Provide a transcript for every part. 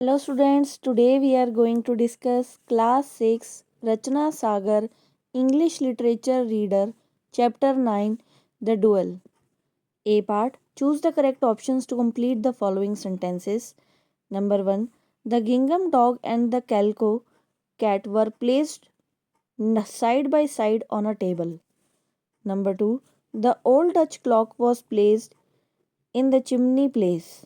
Hello students, today we are going to discuss Class 6 Rachna Sagar English Literature Reader Chapter 9 The Duel. A part. Choose the correct options to complete the following sentences. Number 1. The gingham dog and the calico cat were placed side by side on a table. Number 2. The old Dutch clock was placed in the chimney place.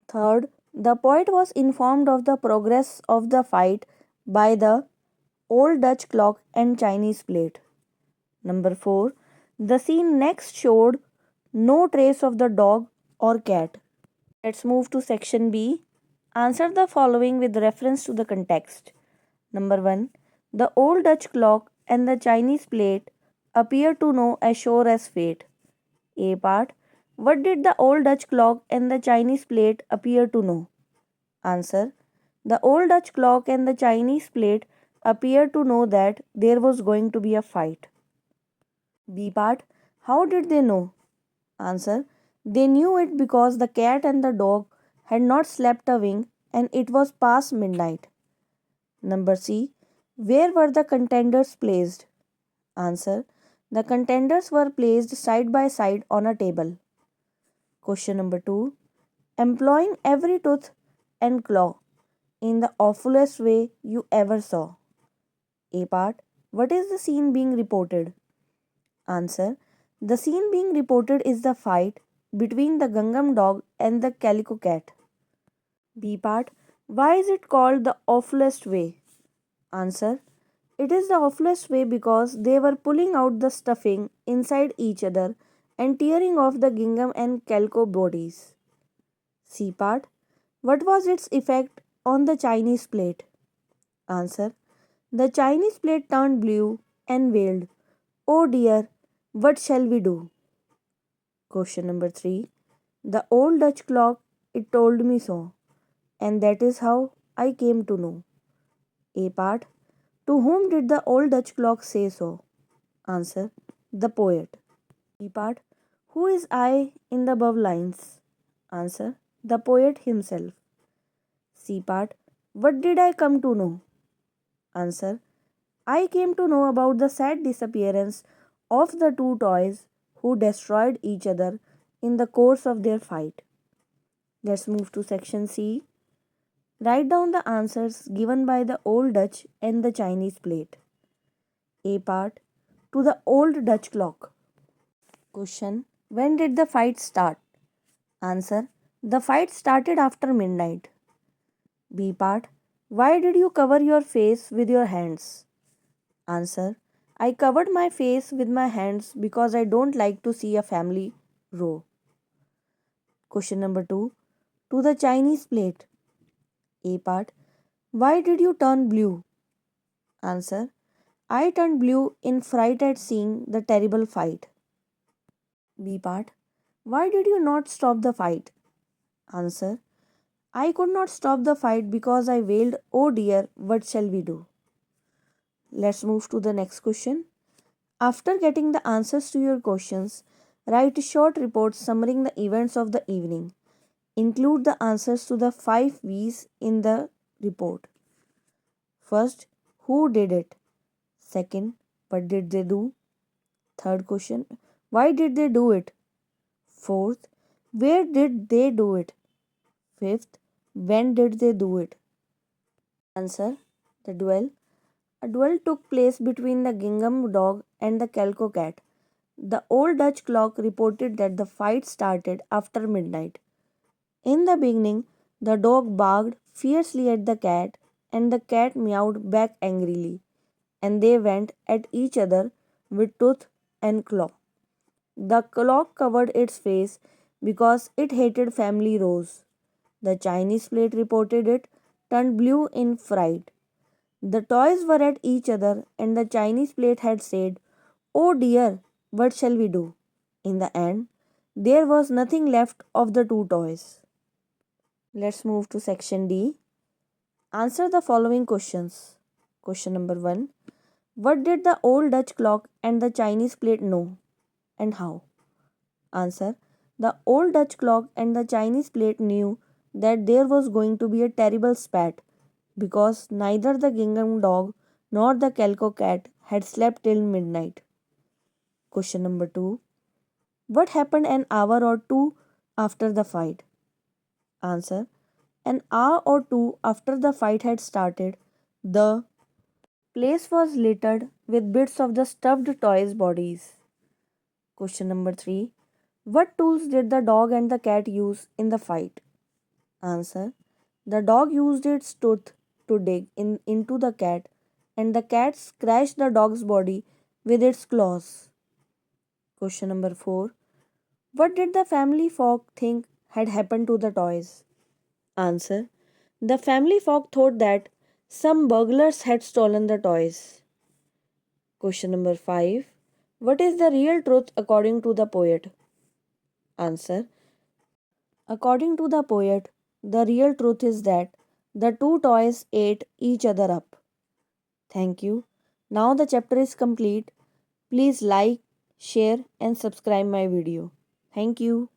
Third, the poet was informed of the progress of the fight by the old Dutch clock and Chinese plate. Number 4, the scene next showed no trace of the dog or cat. Let's move to section B. Answer the following with reference to the context. Number 1, the old Dutch clock and the Chinese plate appear to know as sure as fate. A part. What did the old Dutch clock and the Chinese plate appear to know? Answer. The old Dutch clock and the Chinese plate appeared to know that there was going to be a fight. B part. How did they know? Answer. They knew it because the cat and the dog had not slept a wink and it was past midnight. Number C. Where were the contenders placed? Answer. The contenders were placed side by side on a table. Question number 2. Employing every tooth and claw in the awfulest way you ever saw. A part. What is the scene being reported? Answer. The scene being reported is the fight between the Gangnam dog and the calico cat. B part. Why is it called the awfulest way? Answer. It is the awfulest way because they were pulling out the stuffing inside each other and tearing off the gingham and calico bodies. C part. What was its effect on the Chinese plate? Answer. The Chinese plate turned blue and wailed, "Oh dear, what shall we do?" Question number 3. The old Dutch clock, it told me so, and that is how I came to know. A part. To whom did the old Dutch clock say so? Answer. The poet. B part. Who is I in the above lines? Answer. The poet himself. C part. What did I come to know? Answer. I came to know about the sad disappearance of the two toys who destroyed each other in the course of their fight. Let's move to section C. Write down the answers given by the Old Dutch and the Chinese plate. A part. To the Old Dutch clock. Question. When did the fight start? Answer. The fight started after midnight. B part. Why did you cover your face with your hands? Answer. I covered my face with my hands because I don't like to see a family row. Question number 2. To the Chinese plate. A part. Why did you turn blue? Answer. I turned blue in fright at seeing the terrible fight. B part. Why did you not stop the fight? Answer. I could not stop the fight because I wailed, "Oh dear, what shall we do?" Let's move to the next question. After getting the answers to your questions, write a short report summarizing the events of the evening. Include the answers to the 5 V's in the report. First, who did it? Second, what did they do? Third question, why did they do it? Fourth, where did they do it? Fifth, when did they do it? Answer. The duel. A duel took place between the gingham dog and the calico cat. The old Dutch clock reported that the fight started after midnight. In the beginning, the dog barked fiercely at the cat, and the cat meowed back angrily, and they went at each other with tooth and claw. The clock covered its face because it hated family rows. The Chinese plate reported it turned blue in fright. The toys were at each other, and the Chinese plate had said, "Oh dear, what shall we do?" In the end, there was nothing left of the two toys. Let's move to section D. Answer the following questions. Question number 1. What did the old Dutch clock and the Chinese plate know and how? Answer. The old Dutch clock and the Chinese plate knew that there was going to be a terrible spat because neither the gingham dog nor the calico cat had slept till midnight. Question number 2. What happened an hour or two after the fight? Answer. An hour or two after the fight had started, the place was littered with bits of the stuffed toys' bodies. Question number 3. What tools did the dog and the cat use in the fight? Answer. The dog used its tooth to dig into the cat, and the cat scratched the dog's body with its claws. Question number 4. What did the family folk think had happened to the toys? Answer. The family folk thought that some burglars had stolen the toys. Question number 5. What is the real truth according to the poet? Answer. According to the poet, the real truth is that the two toys ate each other up. Thank you. Now the chapter is complete. Please like, share and subscribe my video. Thank you.